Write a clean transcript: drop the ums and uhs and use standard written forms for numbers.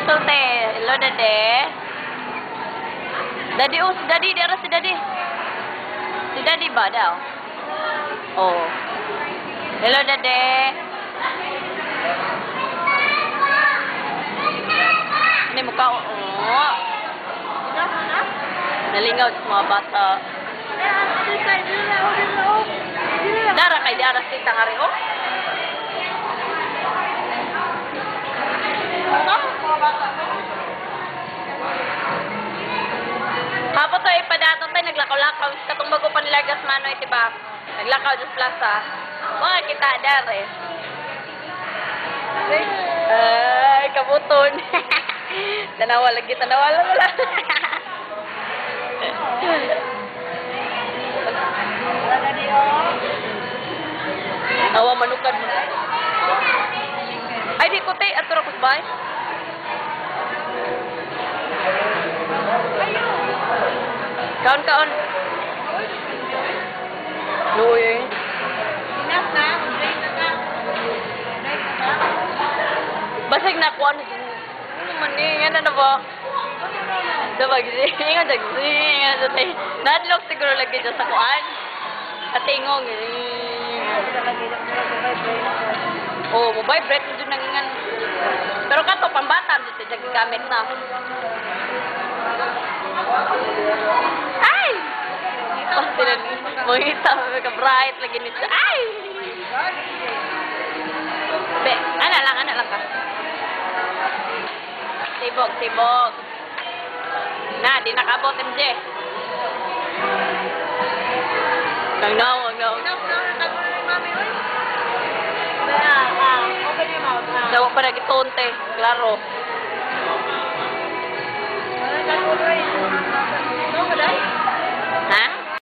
Sulte. Hello, Dade. Daddy, oh, si Daddy. Di si Daddy. Si Daddy ba daw? Oh. Hello, Dade. Ini muka, oh. Nalingaw sa mga bata. Dara kay Dara si Tangari, oh. Kapot to ipadatong tayo, naglakaw-lakaw. Katong bago pa nilagas mano, diba? Naglakaw sa plaza. Mga kita, Dara, Ay, kabuton. Tanawa lagi, tanawa lang wala. Tawa manukan mo. Ay, di ko tayo. Atura ko ba? Kaon-kaon. Luoy. Basig na kuan. Ano man ni? Ano na ba? Sabag siya. Ingat sa tayo. Nadlock siguro lagi dyan sa kuan. Katingong. Oh, vibrate mo dyan nangingan. Pero kato, pambata dito dyan gamit na. Ay! Pasti lang. Mangita, ka-bright lagi nito. Ay! Be, ana lang ka. Tibog. Na, di nakabot, MJ. Wag na. Dawa pa nagitonte, klaro.